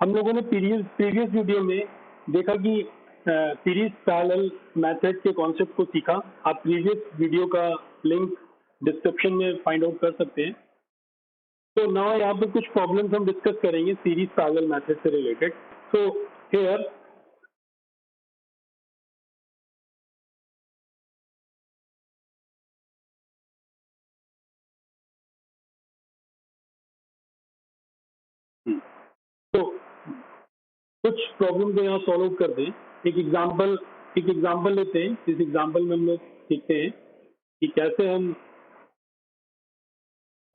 हम लोगों ने प्रीवियस वीडियो में देखा कि सीरीज पैरेलल मेथड के कॉन्सेप्ट को सीखा। आप प्रीवियस वीडियो का लिंक डिस्क्रिप्शन में फाइंड आउट कर सकते हैं। तो नाउ यहाँ पे कुछ प्रॉब्लम्स हम डिस्कस करेंगे सीरीज पैरेलल मेथड से रिलेटेड। सो हियर तो कुछ प्रॉब्लम को यहाँ सॉल्व आउट कर दें। एक एग्जांपल लेते हैं। इस एग्जांपल में हम लोग सीखते हैं कि कैसे हम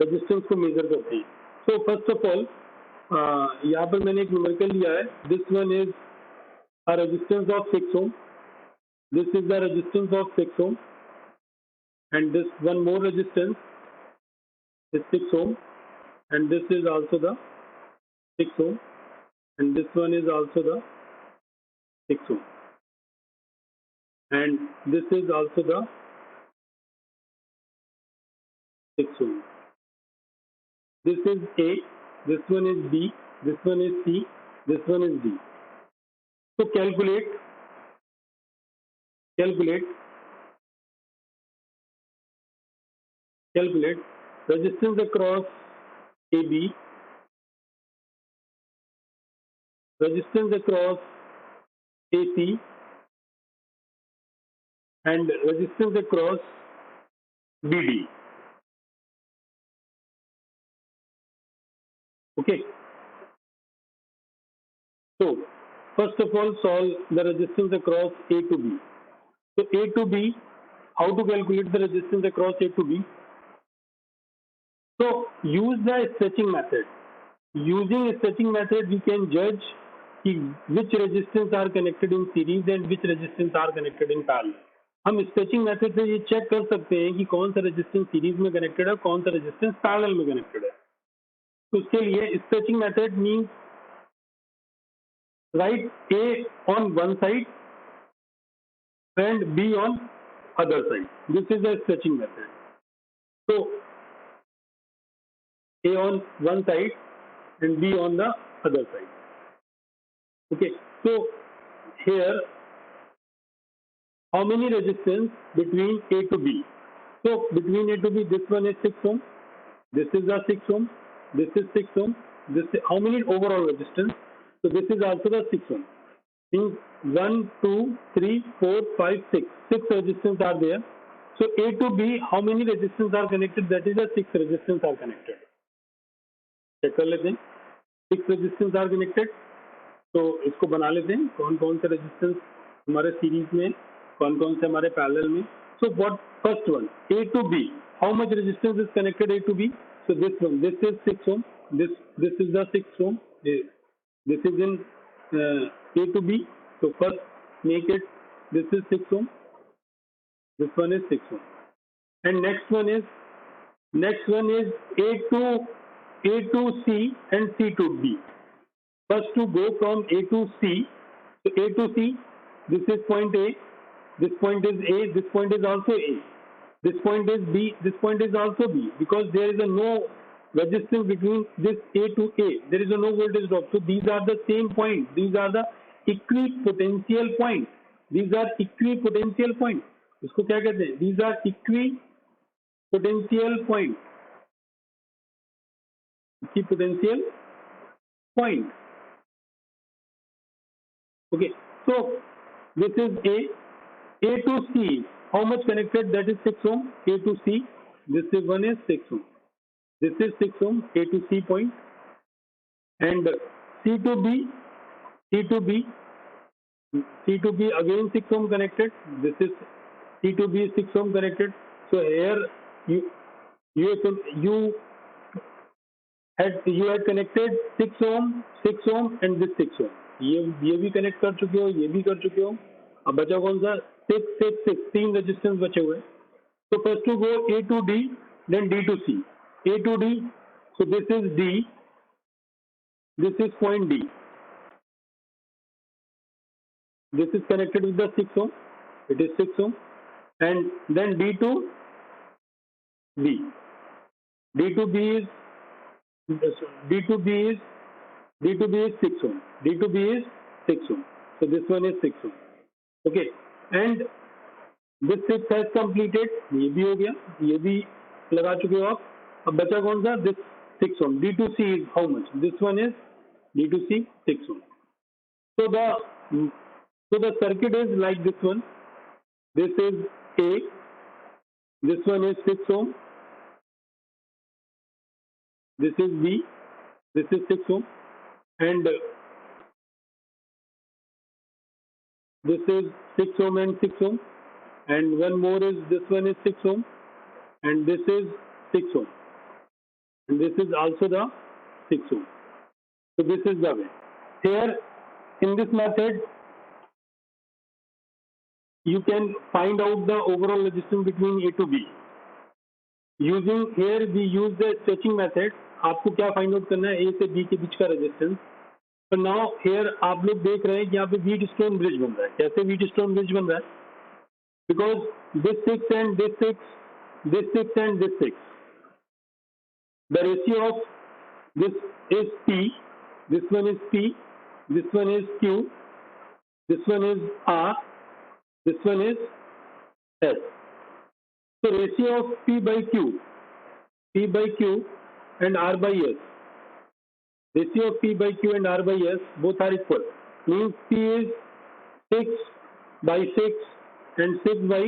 रेजिस्टेंस को मेजर करते हैं। सो फर्स्ट ऑफ ऑल यहाँ पर मैंने एक न्यूमेरिकल लिया है। This one is a resistance of 6 ohm, this is the resistance of 6 ohm, and this one more resistance is 6 ohm, and this is also the 6 ohm, and this one is also the 6 ohm, and this is also the 6 ohm. This is A, this one is B, this one is C, this one is D. So calculate resistance across AB, resistance across AC, and resistance across BD. Okay. So first of all, solve the resistance across A to B. So A to B, how to calculate the resistance across A to B? So use the stretching method. Using stretching method, we can judge which resistance are connected in series and which resistance are connected in parallel. हम stretching method से ये check कर सकते हैं कि कौन सा resistance series में कनेक्टेड है, कौन सा रेजिस्टेंस पैरेलल में कनेक्टेड है। तो उसके लिए stretching method means write A on one side and B on other side. This is the stretching method. So A on one side and B on the other side. Okay. So here, how many resistance between A to B? So between A to B, this one is 6 ohm. This is the 6 ohm. This is 6 ohm. This is how many overall resistance? So this is also the 6 ohm. Means 1, 2, 3, 4, 5, 6. 6 resistance are there. So A to B, how many resistance are connected? That is the 6 resistance are connected. Check कर लेते हैं। 6 resistance are connected. तो इसको बना लेते हैं कौन कौन से रेजिस्टेंस हमारे सीरीज में, कौन कौन से हमारे पैरेलल में। So what first one, A to B, how much resistance is connected A to B? So this one, this is 6 ohm, this is the 6 ohm, this is in A to B. So first make it, this is 6 ohm, this one is 6 ohm, and next one is A to C and C to B. First to go from A to C. So A to C, this is point A, this point is A, this point is also A, this point is B, this point is also B, because there is a no resistance between this A to A. There is a no voltage drop. So these are the same point. These are the equipotential point. These are equipotential point. इसको क्या कहते हैं? These are equipotential point. Equipotential point. Okay, so this is A to C. How much connected? That is 6 ohm. A to C. This is one is 6 ohm. This is 6 ohm. A to C point. And C to B. C to B again 6 ohm connected. This is C to B 6 ohm connected. So here you had connected 6 ohm and this 6 ohm. ये भी connect कर चुके हो, ये भी कर चुके हो। अब बचा कौन सा? 6 तीन रेजिस्टेंस बचे हुए। तो first to go A to D, then D to C. A to D, so this is D, this is point D. This is connected with the 6 ohm. It is 6 ohm, and then D to B. D to B is D2B is 6 ohm. D2B is 6 ohm. So this one is 6 ohm. Okay. And this 6 has completed. ये भी हो गया. ये भी लगा चुके हो आप. अब बचा कौन सा? This 6 ohm. D2C is how much? This one is D2C 6 ohm. So the circuit is like this one. This is A. This one is 6 ohm. This is B. This is 6 ohm. And this is 6 ohm and 6 ohm. And one more is this one is 6 ohm. And this is 6 ohm. And this is also the 6 ohm. So this is the way. Here in this method, you can find out the overall resistance between A to B. Using here we use the stretching method. आपको क्या find out करना है? A से B के बीच का resistance. तो now here आप लोग देख रहे हैं कि यहाँ पे व्हीट स्टोन ब्रिज बन रहा है. कैसे व्हीट स्टोन ब्रिज बन रहा है? Because this 6 and this 6, this 6 and this 6, the ratio of this is P, this one is P, this one is Q, this one is R, this one is S. So ratio of P by Q and R by S. Ratio of P by Q and R by S both are equal. Means P is 6 by 6 and 6 by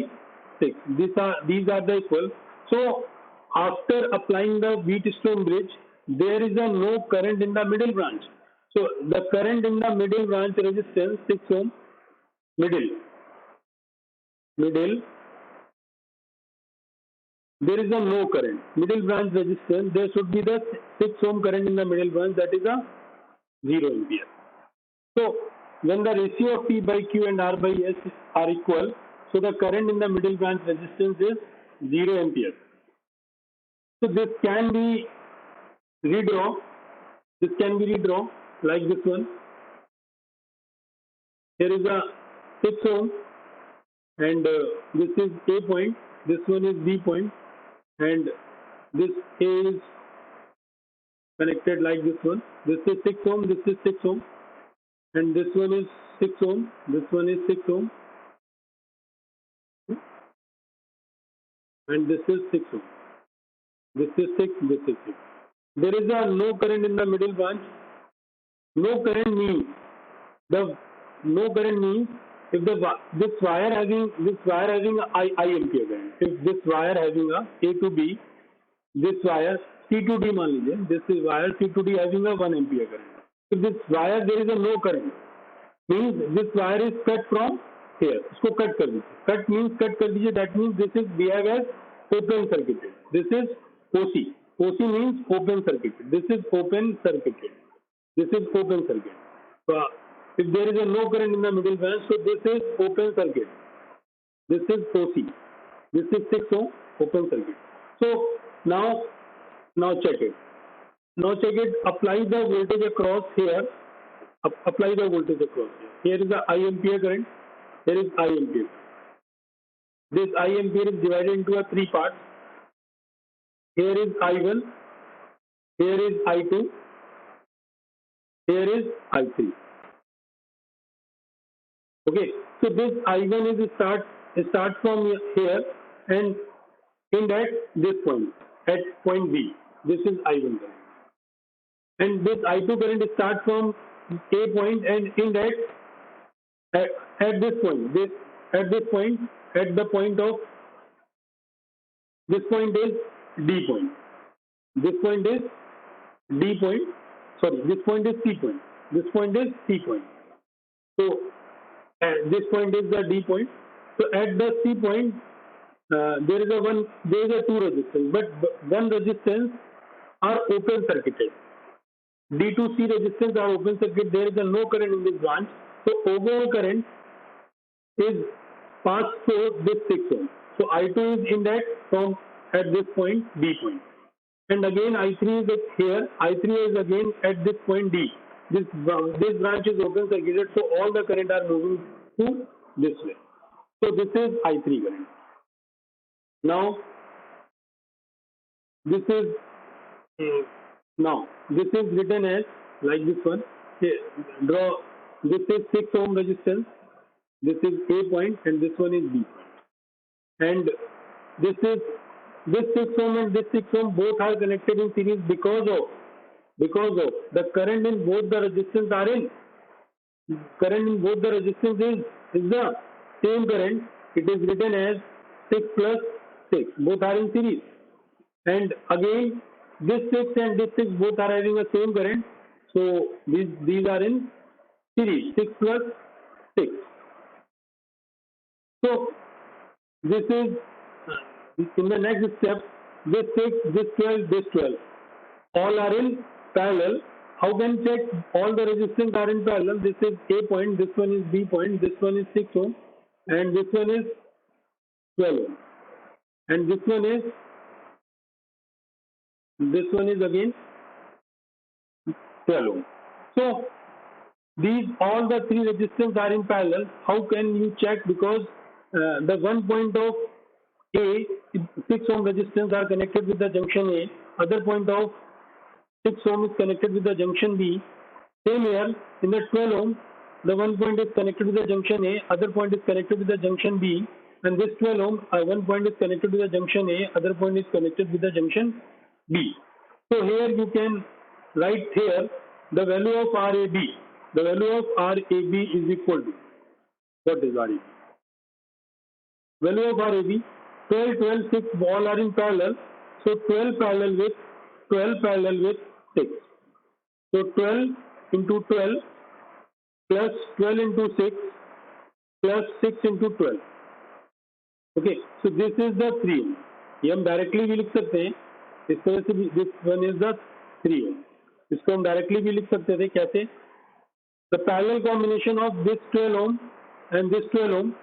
6. These are the equal. So after applying the Wheatstone bridge, there is a no current in the middle branch. So the current in the middle branch resistance 6 ohm middle. There is a no current. Middle branch resistance, there should be the 6 ohm current in the middle branch, that is a 0 ampere. So when the ratio of P by Q and R by S are equal, so the current in the middle branch resistance is 0 ampere. So this can be redrawn. This can be redrawn like this one. Here is a 6 ohm and this is A point, this one is B point, and this A is connected like this one. This is 6 ohm, this is 6 ohm, and this one is 6 ohm, this one is 6 ohm, and this is 6 ohm. This is 6, this is 6. There is a no current in the middle branch. No current means if this wire having I ampere current. If this wire having a A to B, this wire C to D मान लीजिए, this is wire C to D having a 1 ampere current. If this wire there is a no current, means this wire is cut from here. इसको cut कर दीजिए. Cut means cut कर दीजिए. That means this is behave as open circuited. This is OC. OC means open circuited. This is open circuited. This is open circuit. So if there is a no current in the middle branch, so this is open circuit. This is OC. This is 6 ohm open circuit. So now check it. Now check it. Apply the voltage across here. Apply the voltage across here. Here is the I ampere current. Here is I ampere. This I ampere is divided into a 3 parts. Here is I1. Here is I2. Here is I3. Okay, so this I1 is start from here and end at this point, at point B. This is I1 current. And this I2 current starts from A point and end at this point. At the point of this point is D point. This point is D point. Sorry, this point is C point. This point is C point. So this point is the D point. So at the C point, there is a two resistance, but one resistance are open circuited. D to C resistance are open circuit. There is a no current in this branch. So overall current is passed through this 6 ohm. So I2 is in that from at this point D point. And again I3 is here. I3 is again at this point D. This branch is open circuited, so all the current are moving to this way. So this is I3 current. Now this is written as like this one. Here, draw. This is 6 ohm resistance. This is A point, and this one is B point. And this 6 ohm and this 6 ohm both are connected in series because of the current in both the resistance are in current in both the resistance is the same current. It is written as 6 plus 6. Both are in series. And again, this 6 and this 6 both are having the same current. So these are in series. 6 plus 6. So this is in the next step. This 6, this 12, this 12. All are in parallel. How can you check all the resistance are in parallel? This is A point, this one is B point, this one is 6 ohm, and this one is 12 ohm, and this one is again 12 ohm. So these all the three resistance are in parallel. How can you check? Because the one point of A, 6 ohm resistance are connected with the junction A. Other point of 6 ohm is connected with the junction B. Same here, in the 12 ohm, the one point is connected with the junction A, other point is connected with the junction B, and this 12 ohm, one point is connected with the junction A, other point is connected with the junction B. So here you can write here the value of RAB. The value of RAB is equal to, what is RAB? Value of RAB, 12, 12, 6 all are in parallel. So 12 parallel with 6. So 12 into 12 plus 12 into 6 plus 6 into 12. Okay, so this is the 3 ohm. ये हम directly भी लिख सकते हैं इस तरह से भी. This one is the 3 ohm. इसको हम डायरेक्टली भी लिख सकते थे. कैसे? The parallel combination of this 12 ohm and this 12 ohm,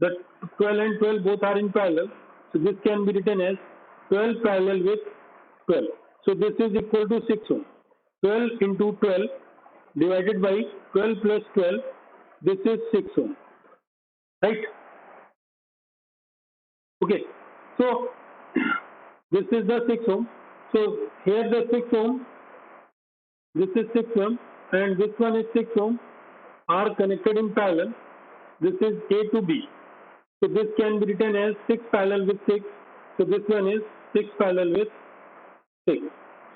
the 12 and 12 both are in parallel, so this can be written as 12 parallel with 12. So this is equal to 6 ohm. 12 into 12 divided by 12 plus 12, this is 6 ohm, right? Okay, so this is the 6 ohm. So here the 6 ohm, this is 6 ohm, and this one is 6 ohm, are connected in parallel. This is A to B. So this can be written as 6 parallel with 6. So this one is 6 parallel with 6.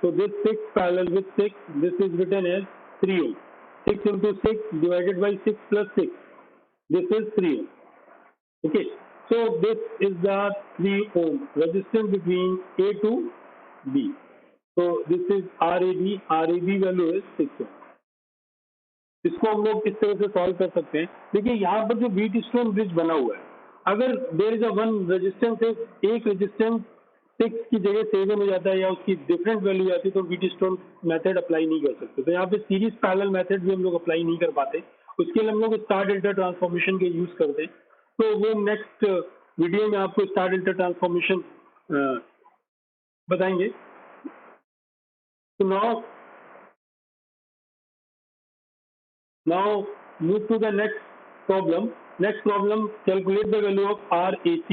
So this 6 parallel with 6, this is written as 3 ohm. 6 into 6 divided by 6 plus 6. This is 3 ohm. Okay. So this is the 3 ohm resistance between A to B. So this is RAB. RAB value is 6 ohm. इसको हम लोग किस तरह से solve कर सकते हैं? देखिए यहाँ पर जो बीट स्टोन ब्रिज बना हुआ है, अगर there is a one resistance, एक रेजिस्टेंस 6 की जगह 7 हो जाता है या उसकी डिफरेंट वैल्यू आती है तो बीट स्टोन मेथड अप्लाई नहीं कर सकते. तो यहाँ पे सीरीज पैरेलल मेथड भी हम लोग अप्लाई नहीं कर पाते. उसके लिए हम लोग स्टार डेल्टा ट्रांसफॉर्मेशन के यूज करते हैं. तो वो नेक्स्ट वीडियो में आपको स्टार डेल्टा ट्रांसफॉर्मेशन बताएंगे. तो now move to the next problem. Next problem, calculate the value of RAC.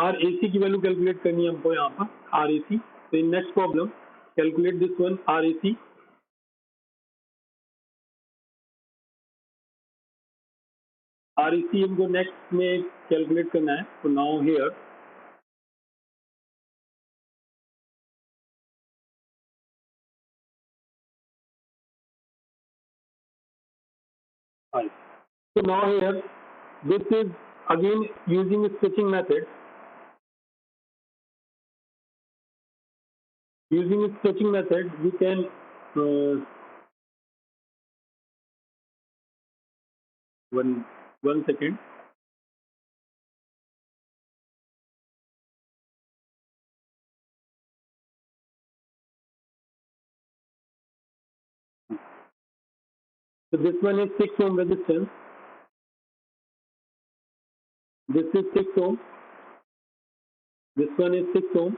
RAC की वैल्यू कैलकुलेट करनी है हमको यहाँ पर RAC. तो in next problem, calculate this one RAC. RAC हमको next में कैलकुलेट करना है. तो now here so now here this is again using stretching method. Using stretching method, we can one second. So this one is 6 ohm resistance. This is 6 ohm. This one is 6 ohm.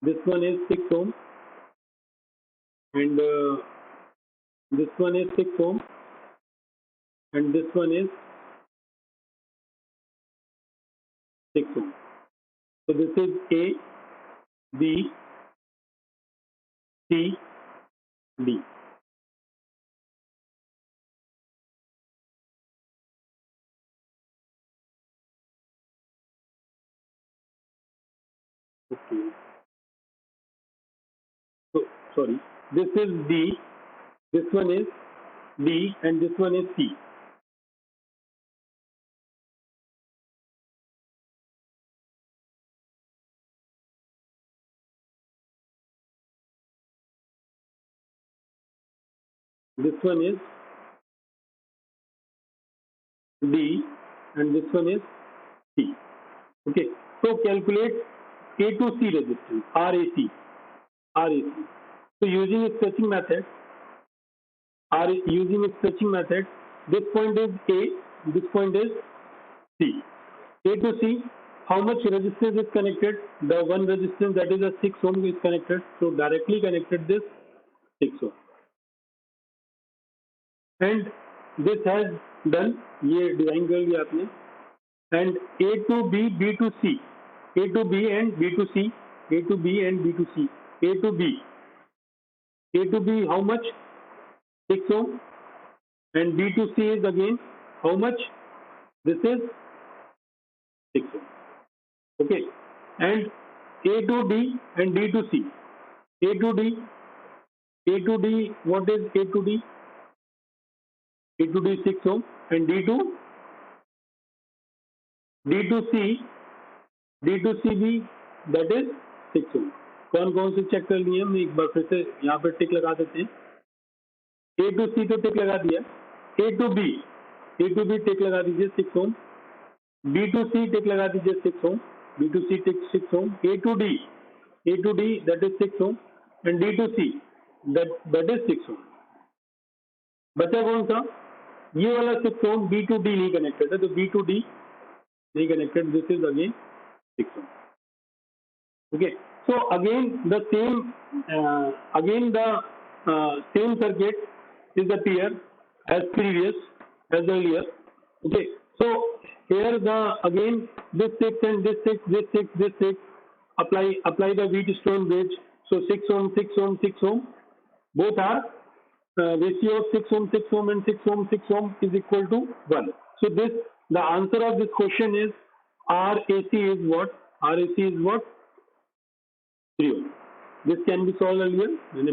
This one is 6 ohm. And this one is 6 ohm. And this one is 6 ohm. So this is A, B, C, D. Okay. So sorry, this is D, this one is D, and this one is C. This one is D, and this one is C. Okay, so calculate A to C resistance, RAC, RAC. So using a stretching method, this point is A, this point is C. A to C, how much resistance is connected? The one resistance, that is a 6 ohm, is connected. So directly connected this 6 ohm. And this has done, ये design कर लिया आपने. And A to B, B to C, A to B and B to C, A to B and B to C, A to B, how much? 6 ohm. And B to C is again how much? This is 6 ohm. Okay. And A to D and D to C, A to D, what is A to D? A to D 6 ohm, and D to C, भी that is 6 ohm. कौन कौन से check कर लिए हम एक बार फिर से यहाँ पर टिक लगा देते हैं. A to C तो टिक लगा दिया. A to B टिक लगा दीजिए 6 ohm. B to C टिक लगा दीजिए 6 ohm. B to C tick 6 ohm. A to D that is 6 ohm, and D to C that is 6 ohm. बचा कौन सा? ये वाला 6 ohm B to D नहीं कनेक्टेड है, तो B to D नहीं connected. This is again 6 ohm. Okay, so again the same circuit is appear as earlier. Okay, so here again this 6 and this 6 apply the Wheatstone bridge. So 6 ohm, 6 ohm, 6 ohm, both are ratio of 6 ohm, 6 ohm, and 6 ohm, 6 ohm is equal to 1. So the answer of this question is RAC is what? RAC is what? 3 ohm. This can be solved earlier. हम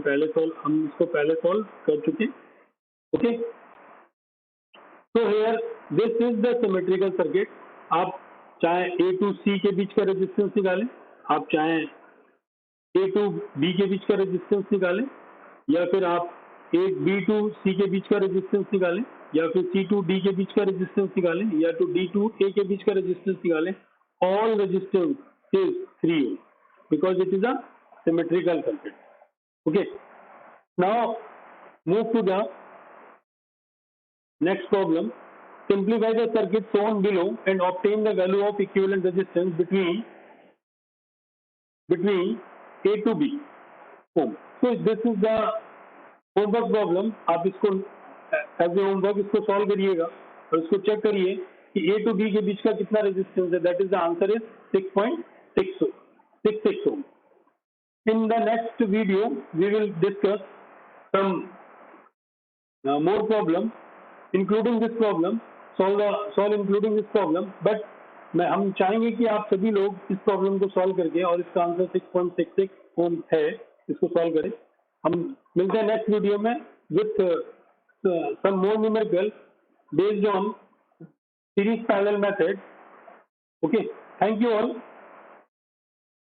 इसको पहले solve कर चुके. Okay. So here this is the symmetrical circuit. आप चाहे A to C के बीच का resistance निकालें, आप चाहे A to B के बीच का resistance निकालें, या फिर आप B to C के बीच का resistance निकालें, या फिर C to D के बीच का resistance निकालें, या तो D to A के बीच का resistance निकालें. All resistance is 3 ohm because it is a symmetrical circuit. Okay. Now move to the next problem. Simplify the circuit shown below and obtain the value of equivalent resistance between A to B ohm. So this is the homework problem. आप इसको as a homework इसको solve करिएगा और इसको check करिए कि A to B के बीच का कितना रेजिस्टेंस है. That is the answer is 6.66 ohm. In the next video we will discuss some more problems including this problem, solve including this problem. But हम चाहेंगे कि आप सभी लोग इस प्रॉब्लम को सॉल्व करके और इसका आंसर 6.66 ohm है, इसको सॉल्व करें. हम मिलते हैं नेक्स्ट वीडियो में with some more numerical based on series parallel method. Okay, thank you all.